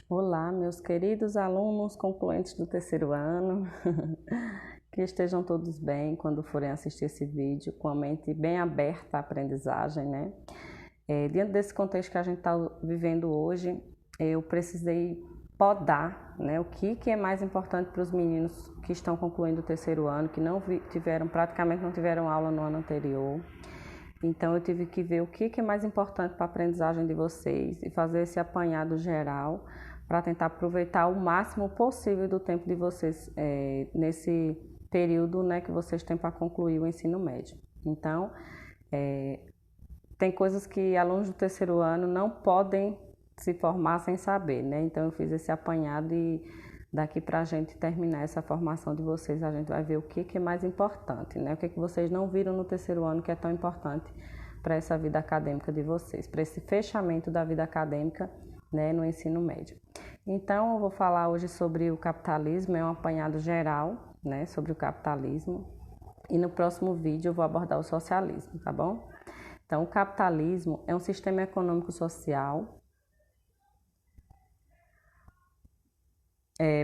Olá, meus queridos alunos concluintes do terceiro ano, que estejam todos bem quando forem assistir esse vídeo, com a mente bem aberta à aprendizagem, né? Diante desse contexto que a gente está vivendo hoje, eu precisei podar, né? O que é mais importante para os meninos que estão concluindo o terceiro ano, que praticamente não tiveram aula no ano anterior. Então, eu tive que ver o que é mais importante para a aprendizagem de vocês e fazer esse apanhado geral para tentar aproveitar o máximo possível do tempo de vocês nesse período, né, que vocês têm para concluir o ensino médio. Então, tem coisas que alunos do terceiro ano não podem se formar sem saber, né? Então, eu fiz esse apanhado e daqui para a gente terminar essa formação de vocês, a gente vai ver o que é mais importante, né? O que vocês não viram no terceiro ano que é tão importante para essa vida acadêmica de vocês, para esse fechamento da vida acadêmica, né, no ensino médio. Então, eu vou falar hoje sobre o capitalismo, é um apanhado geral, né, sobre o capitalismo, e no próximo vídeo eu vou abordar o socialismo, tá bom? Então, o capitalismo é um sistema econômico social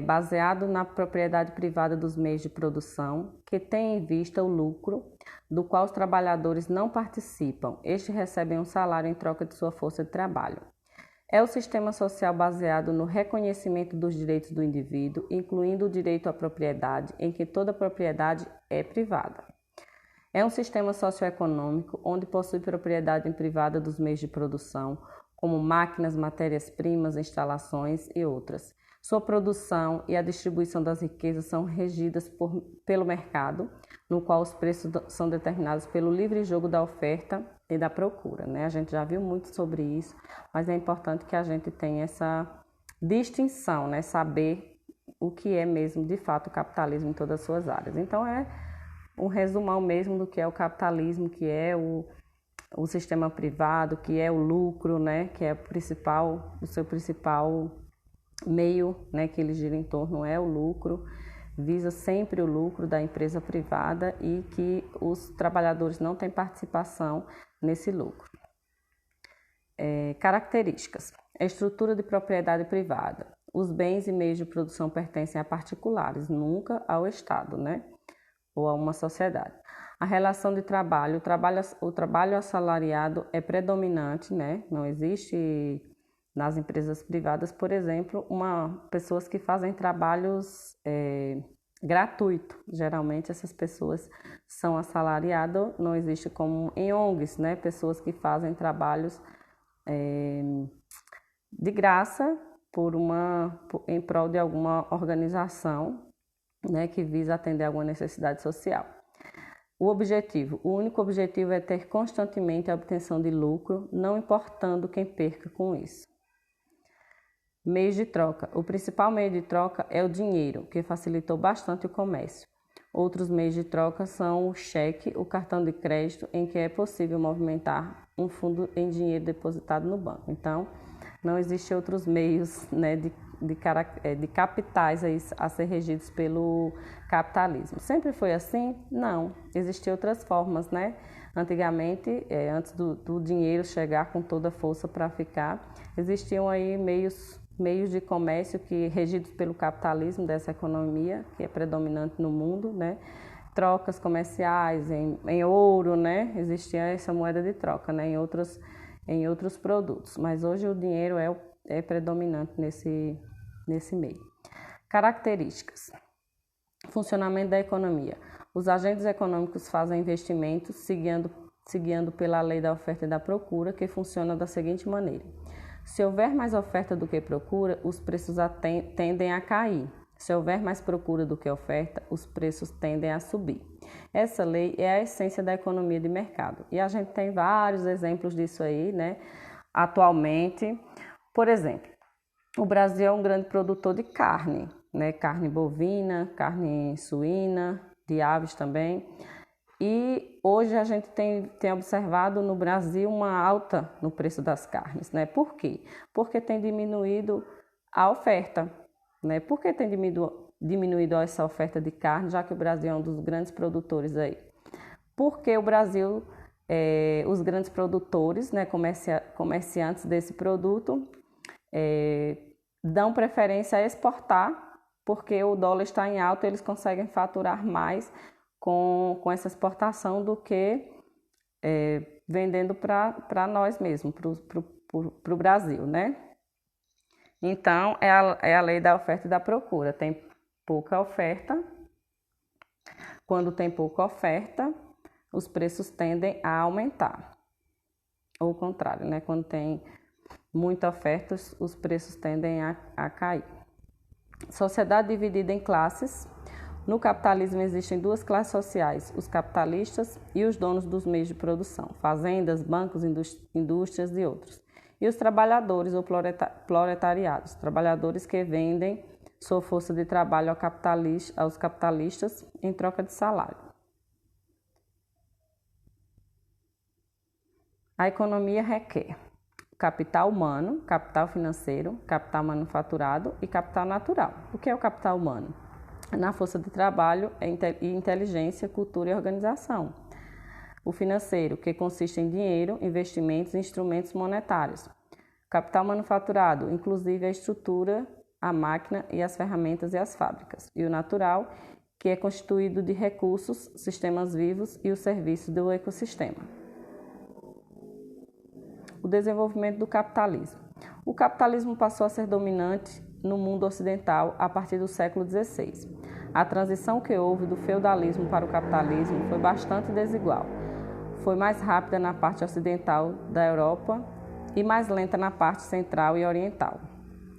baseado na propriedade privada dos meios de produção, que tem em vista o lucro, do qual os trabalhadores não participam. Estes recebem um salário em troca de sua força de trabalho. É o sistema social baseado no reconhecimento dos direitos do indivíduo, incluindo o direito à propriedade, em que toda propriedade é privada. É um sistema socioeconômico onde possui propriedade privada dos meios de produção, como máquinas, matérias-primas, instalações e outras. Sua produção e a distribuição das riquezas são regidas pelo mercado, no qual os preços são determinados pelo livre jogo da oferta e da procura, né? A gente já viu muito sobre isso, mas é importante que a gente tenha essa distinção, né? Saber o que é mesmo, de fato, o capitalismo em todas as suas áreas. Então, é um resumão mesmo do que é o capitalismo, que é o sistema privado, que é o lucro, né? Que é o seu principal meio, né, que ele gira em torno é o lucro, visa sempre o lucro da empresa privada e que os trabalhadores não têm participação nesse lucro. Características: a estrutura de propriedade privada. Os bens e meios de produção pertencem a particulares, nunca ao Estado, né, ou a uma sociedade. A relação de trabalho, o trabalho assalariado é predominante, né, não existe nas empresas privadas, por exemplo, pessoas que fazem trabalhos gratuitos. Geralmente essas pessoas são assalariadas, não existe como em ONGs, né? Pessoas que fazem trabalhos de graça em prol de alguma organização, né, que visa atender alguma necessidade social. O único objetivo é ter constantemente a obtenção de lucro, não importando quem perca com isso. Meios de troca. O principal meio de troca é o dinheiro, que facilitou bastante o comércio. Outros meios de troca são o cheque, o cartão de crédito, em que é possível movimentar um fundo em dinheiro depositado no banco. Então, não existem outros meios, né, de capitais a ser regidos pelo capitalismo. Sempre foi assim? Não. Existiam outras formas, né? Antigamente, antes do dinheiro chegar com toda a força para ficar, existiam aí meios de comércio regidos pelo capitalismo dessa economia, que é predominante no mundo, né? Trocas comerciais em ouro, né? Existia essa moeda de troca, né? Em outros produtos, mas hoje o dinheiro é predominante nesse meio. Características: funcionamento da economia. Os agentes econômicos fazem investimentos seguindo pela lei da oferta e da procura, que funciona da seguinte maneira: se houver mais oferta do que procura, os preços tendem a cair. Se houver mais procura do que oferta, os preços tendem a subir. Essa lei é a essência da economia de mercado. E a gente tem vários exemplos disso aí, né? Atualmente, por exemplo, o Brasil é um grande produtor de carne, né? Carne bovina, carne suína, de aves também. E hoje a gente tem observado no Brasil uma alta no preço das carnes, né? Por quê? Porque tem diminuído a oferta, né? Por que tem diminuído essa oferta de carne, já que o Brasil é um dos grandes produtores aí? Porque o Brasil, os grandes produtores, né, comerciantes desse produto, dão preferência a exportar, porque o dólar está em alta, eles conseguem faturar mais com essa exportação do que vendendo para nós mesmos, para o Brasil, né? Então, é a lei da oferta e da procura. Tem pouca oferta. Quando tem pouca oferta, os preços tendem a aumentar. Ou o contrário, né? Quando tem muita oferta, os preços tendem a cair. Sociedade dividida em classes. No capitalismo existem duas classes sociais, os capitalistas e os donos dos meios de produção, fazendas, bancos, indústrias e outros. E os trabalhadores ou proletariados, trabalhadores que vendem sua força de trabalho aos capitalistas em troca de salário. A economia requer capital humano, capital financeiro, capital manufaturado e capital natural. O que é o capital humano? Na força de trabalho e inteligência, cultura e organização. O financeiro, que consiste em dinheiro, investimentos e instrumentos monetários. Capital manufaturado, inclusive a estrutura, a máquina e as ferramentas e as fábricas. E o natural, que é constituído de recursos, sistemas vivos e os serviços do ecossistema. O desenvolvimento do capitalismo. O capitalismo passou a ser dominante no mundo ocidental a partir do século XVI. A transição que houve do feudalismo para o capitalismo foi bastante desigual. Foi mais rápida na parte ocidental da Europa e mais lenta na parte central e oriental.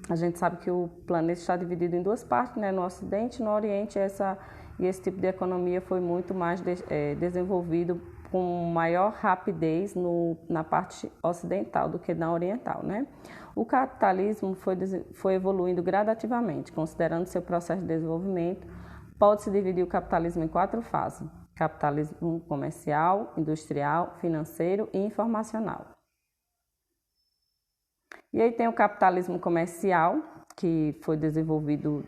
A gente sabe que o planeta está dividido em duas partes, né? No Ocidente e no Oriente, esse tipo de economia foi muito mais desenvolvido com maior rapidez na parte ocidental do que na oriental, né? O capitalismo foi evoluindo gradativamente, considerando seu processo de desenvolvimento. Pode-se dividir o capitalismo em 4 fases: capitalismo comercial, industrial, financeiro e informacional. E aí tem o capitalismo comercial, que foi desenvolvido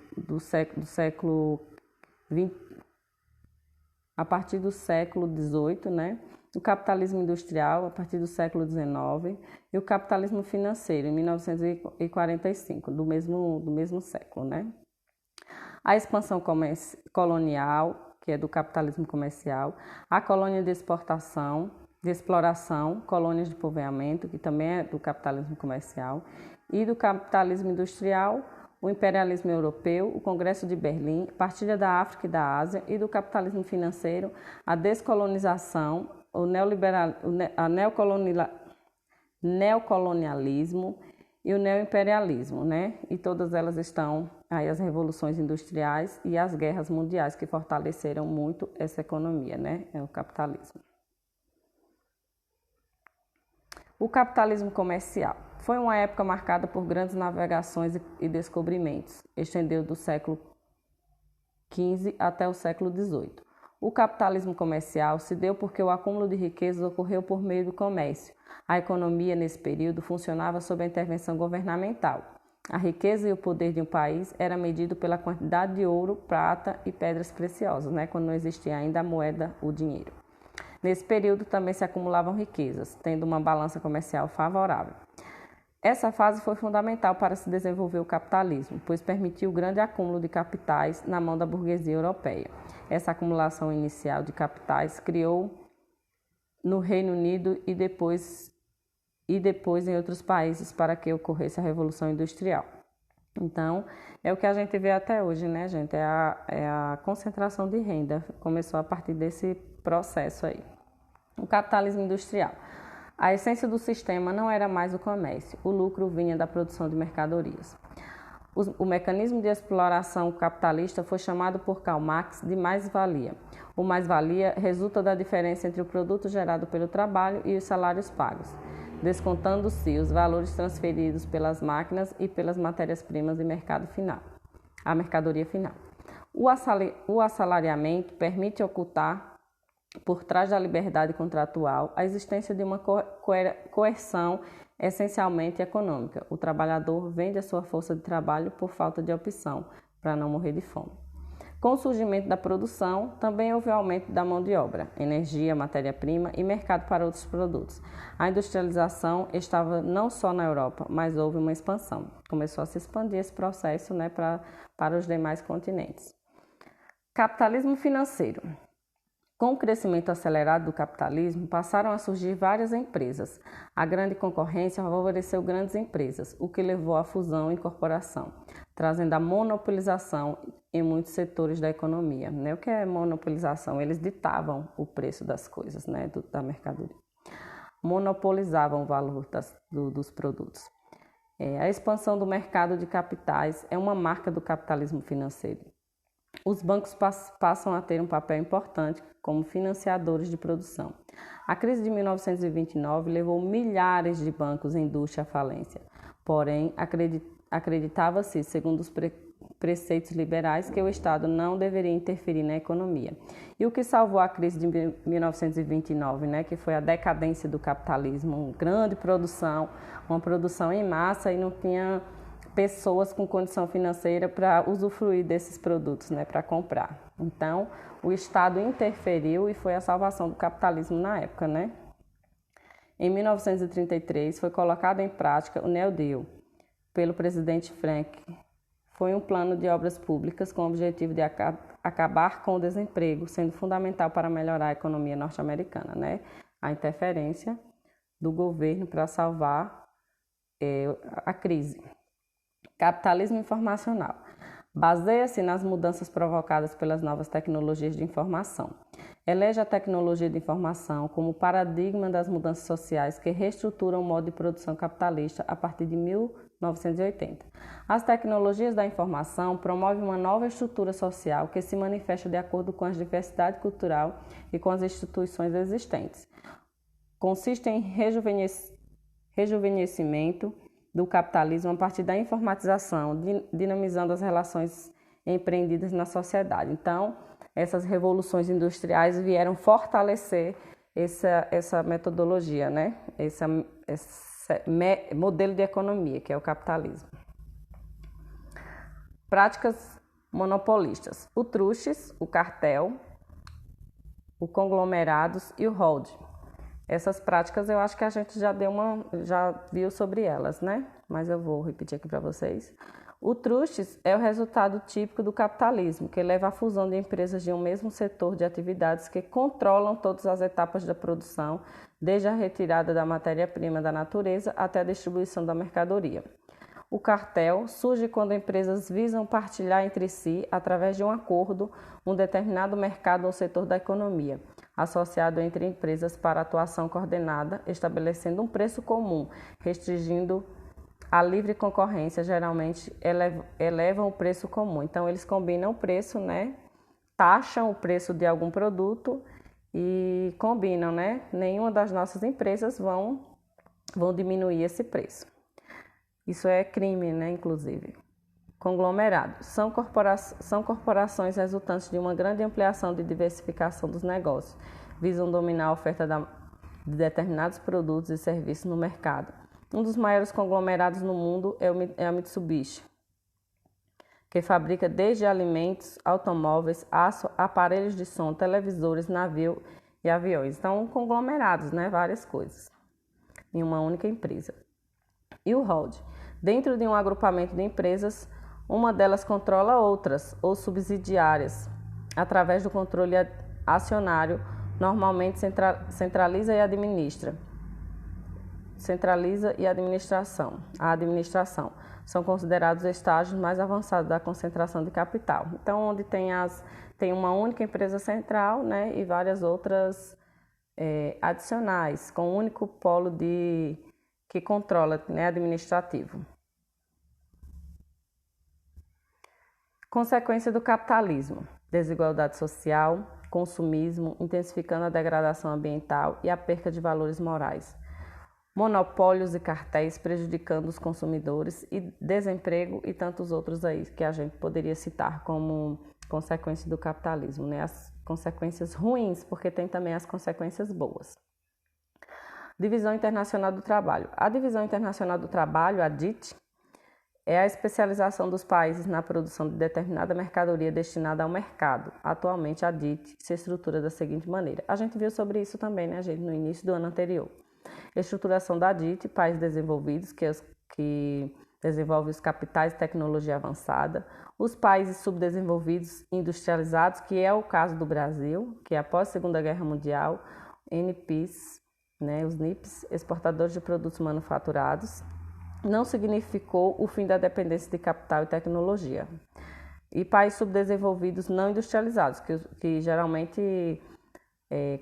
a partir do século XVIII, né? O capitalismo industrial, a partir do século XIX, e o capitalismo financeiro, em 1945, do mesmo século, né? A expansão colonial, que é do capitalismo comercial, a colônia de exportação, de exploração, colônias de povoamento, que também é do capitalismo comercial, e do capitalismo industrial, o imperialismo europeu, o Congresso de Berlim, partilha da África e da Ásia, e do capitalismo financeiro, a descolonização, neocolonialismo e o neoimperialismo, né? E todas elas estão aí, as revoluções industriais e as guerras mundiais que fortaleceram muito essa economia, né? É o capitalismo. O capitalismo comercial foi uma época marcada por grandes navegações e descobrimentos. Estendeu do século XV até o século XVIII. O capitalismo comercial se deu porque o acúmulo de riquezas ocorreu por meio do comércio. A economia, nesse período, funcionava sob a intervenção governamental. A riqueza e o poder de um país era medido pela quantidade de ouro, prata e pedras preciosas, né? Quando não existia ainda a moeda, o dinheiro. Nesse período também se acumulavam riquezas, tendo uma balança comercial favorável. Essa fase foi fundamental para se desenvolver o capitalismo, pois permitiu o grande acúmulo de capitais na mão da burguesia europeia. Essa acumulação inicial de capitais criou no Reino Unido e depois em outros países para que ocorresse a Revolução Industrial. Então, é o que a gente vê até hoje, né, gente? É a concentração de renda. Começou a partir desse processo aí. O capitalismo industrial. A essência do sistema não era mais o comércio. O lucro vinha da produção de mercadorias. O mecanismo de exploração capitalista foi chamado por Karl Marx de mais-valia. O mais-valia resulta da diferença entre o produto gerado pelo trabalho e os salários pagos, descontando-se os valores transferidos pelas máquinas e pelas matérias-primas de mercado final, a mercadoria final. O assalariamento permite ocultar, por trás da liberdade contratual, a existência de uma coerção essencialmente econômica. O trabalhador vende a sua força de trabalho por falta de opção, para não morrer de fome. Com o surgimento da produção, também houve aumento da mão de obra, energia, matéria-prima e mercado para outros produtos. A industrialização estava não só na Europa, mas houve uma expansão. Começou a se expandir esse processo, né, para os demais continentes. Capitalismo financeiro. Com o crescimento acelerado do capitalismo, passaram a surgir várias empresas. A grande concorrência favoreceu grandes empresas, o que levou à fusão e incorporação, trazendo a monopolização em muitos setores da economia. O que é monopolização? Eles ditavam o preço das coisas, né, da mercadoria. Monopolizavam o valor dos produtos. A expansão do mercado de capitais é uma marca do capitalismo financeiro. Os bancos passam a ter um papel importante como financiadores de produção. A crise de 1929 levou milhares de bancos e indústria à falência. Porém, acreditava-se, segundo os preceitos liberais, que o Estado não deveria interferir na economia. E o que salvou a crise de 1929, né, que foi a decadência do capitalismo, uma grande produção, uma produção em massa e não tinha pessoas com condição financeira para usufruir desses produtos, né, para comprar. Então, o Estado interferiu e foi a salvação do capitalismo na época, né? Em 1933, foi colocado em prática o New Deal pelo presidente Franklin. Foi um plano de obras públicas com o objetivo de acabar com o desemprego, sendo fundamental para melhorar a economia norte-americana, né? A interferência do governo para salvar a crise. Capitalismo informacional. Baseia-se nas mudanças provocadas pelas novas tecnologias de informação. Elege a tecnologia de informação como paradigma das mudanças sociais que reestruturam o modo de produção capitalista a partir de 1980. As tecnologias da informação promovem uma nova estrutura social que se manifesta de acordo com a diversidade cultural e com as instituições existentes. Consiste em rejuvenescimento do capitalismo a partir da informatização, dinamizando as relações empreendidas na sociedade. Então, essas revoluções industriais vieram fortalecer essa metodologia, né? Esse modelo de economia, que é o capitalismo. Práticas monopolistas. O truste, o cartel, o conglomerados e o hold. Essas práticas eu acho que a gente já viu sobre elas, né? Mas eu vou repetir aqui para vocês. O truste é o resultado típico do capitalismo, que leva à fusão de empresas de um mesmo setor de atividades que controlam todas as etapas da produção, desde a retirada da matéria-prima da natureza até a distribuição da mercadoria. O cartel surge quando empresas visam partilhar entre si, através de um acordo, um determinado mercado ou setor da economia, associado entre empresas para atuação coordenada, estabelecendo um preço comum, restringindo a livre concorrência, geralmente elevam o preço comum. Então, eles combinam o preço, né? Taxam o preço de algum produto e combinam, né? Nenhuma das nossas empresas vão diminuir esse preço. Isso é crime, né? Inclusive. Conglomerados são corporações resultantes de uma grande ampliação de diversificação dos negócios, visam dominar a oferta de determinados produtos e serviços no mercado. Um dos maiores conglomerados no mundo é a Mitsubishi, que fabrica desde alimentos, automóveis, aço, aparelhos de som, televisores, navio e aviões. Então, conglomerados, né? Várias coisas, em uma única empresa. E o hold. Dentro de um agrupamento de empresas, uma delas controla outras ou subsidiárias, através do controle acionário, normalmente centraliza e administra. A administração são considerados estágios mais avançados da concentração de capital. Então, onde tem uma única empresa central, né, e várias outras adicionais, com um único polo que controla, né, administrativo. Consequência do capitalismo: desigualdade social, consumismo, intensificando a degradação ambiental e a perca de valores morais. Monopólios e cartéis prejudicando os consumidores e desemprego e tantos outros aí que a gente poderia citar como consequência do capitalismo, né? As consequências ruins, porque tem também as consequências boas. Divisão Internacional do Trabalho. A Divisão Internacional do Trabalho, a DIT, é a especialização dos países na produção de determinada mercadoria destinada ao mercado. Atualmente, a DIT se estrutura da seguinte maneira. A gente viu sobre isso também, né, gente, no início do ano anterior. Estruturação da DIT, países desenvolvidos, que desenvolvem os capitais de tecnologia avançada. Os países subdesenvolvidos industrializados, que é o caso do Brasil, que após a Segunda Guerra Mundial, NPs, né, os NIPs, exportadores de produtos manufaturados, não significou o fim da dependência de capital e tecnologia. E países subdesenvolvidos não industrializados, que geralmente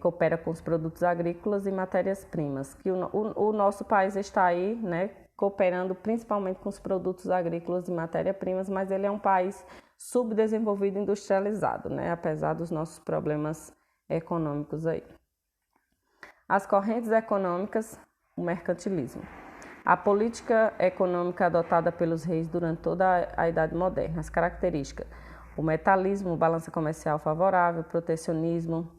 coopera com os produtos agrícolas e matérias-primas, que o nosso país está aí, né, cooperando principalmente com os produtos agrícolas e matérias-primas, mas ele é um país subdesenvolvido e industrializado, né, apesar dos nossos problemas econômicos aí. As correntes econômicas, o mercantilismo. A política econômica adotada pelos reis durante toda a Idade Moderna. As características: o metalismo, balança comercial favorável, protecionismo,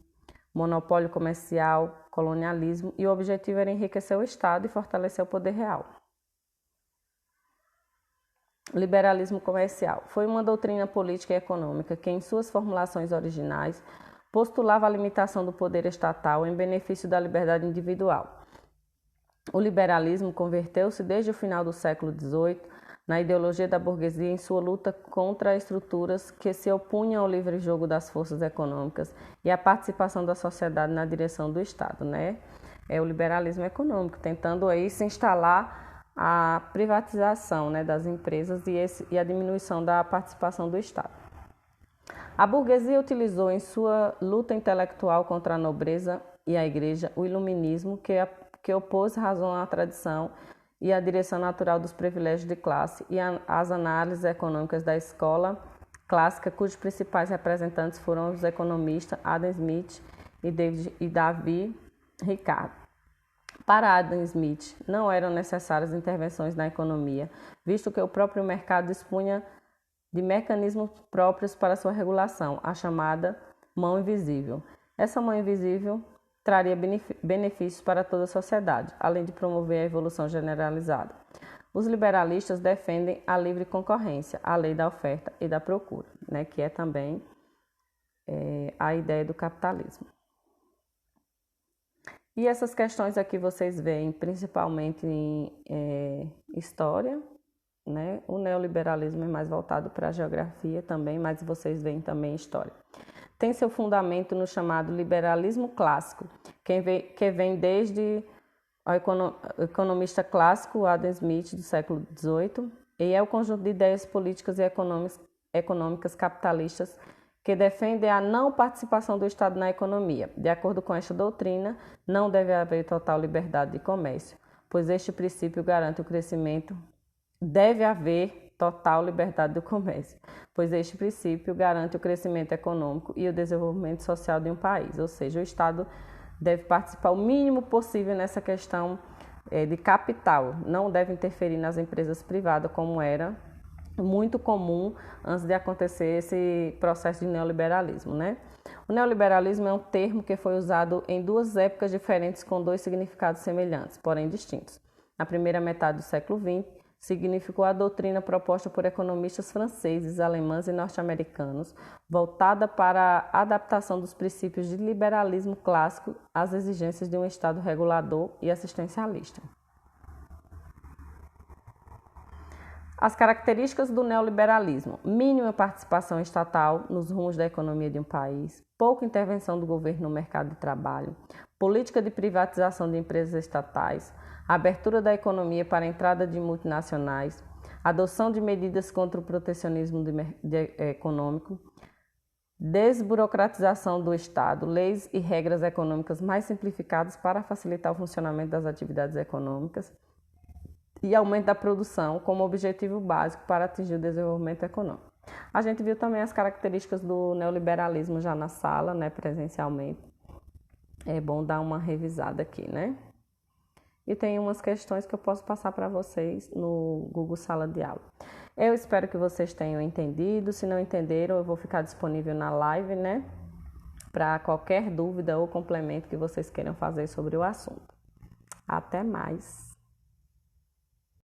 monopólio comercial, colonialismo, e o objetivo era enriquecer o Estado e fortalecer o poder real. Liberalismo comercial. Foi uma doutrina política e econômica que, em suas formulações originais, postulava a limitação do poder estatal em benefício da liberdade individual. O liberalismo converteu-se desde o final do século XVIII na ideologia da burguesia em sua luta contra estruturas que se opunham ao livre jogo das forças econômicas e à participação da sociedade na direção do Estado, né? É o liberalismo econômico, tentando aí se instalar a privatização, né, das empresas e a diminuição da participação do Estado. A burguesia utilizou em sua luta intelectual contra a nobreza e a igreja o iluminismo, que opôs razão à tradição e à direção natural dos privilégios de classe, e as análises econômicas da escola clássica, cujos principais representantes foram os economistas Adam Smith e David Ricardo. Para Adam Smith, não eram necessárias intervenções na economia, visto que o próprio mercado dispunha de mecanismos próprios para sua regulação, a chamada mão invisível. Essa mão invisível traria benefícios para toda a sociedade, além de promover a evolução generalizada. Os liberalistas defendem a livre concorrência, a lei da oferta e da procura, né, que é também a ideia do capitalismo. E essas questões aqui vocês veem principalmente em história, né? O neoliberalismo é mais voltado para a geografia também, mas vocês veem também em história. Tem seu fundamento no chamado liberalismo clássico, que vem desde o economista clássico Adam Smith, do século XVIII, e é o conjunto de ideias políticas e econômicas capitalistas que defendem a não participação do Estado na economia. De acordo com esta doutrina, não deve haver total liberdade de comércio, pois este princípio garante o crescimento. Deve haver total liberdade do comércio, pois este princípio garante o crescimento econômico e o desenvolvimento social de um país, ou seja, o Estado deve participar o mínimo possível nessa questão de capital, não deve interferir nas empresas privadas, como era muito comum antes de acontecer esse processo de neoliberalismo, né? O neoliberalismo é um termo que foi usado em duas épocas diferentes com dois significados semelhantes, porém distintos. Na primeira metade do século XX, significou a doutrina proposta por economistas franceses, alemães e norte-americanos, voltada para a adaptação dos princípios de liberalismo clássico às exigências de um Estado regulador e assistencialista. As características do neoliberalismo: mínima participação estatal nos rumos da economia de um país, pouca intervenção do governo no mercado de trabalho, política de privatização de empresas estatais, abertura da economia para a entrada de multinacionais, adoção de medidas contra o protecionismo econômico, desburocratização do Estado, leis e regras econômicas mais simplificadas para facilitar o funcionamento das atividades econômicas e aumento da produção como objetivo básico para atingir o desenvolvimento econômico. A gente viu também as características do neoliberalismo já na sala, né, presencialmente. É bom dar uma revisada aqui, né? E tem umas questões que eu posso passar para vocês no Google Sala de Aula. Eu espero que vocês tenham entendido. Se não entenderam, eu vou ficar disponível na live, né? Para qualquer dúvida ou complemento que vocês queiram fazer sobre o assunto. Até mais!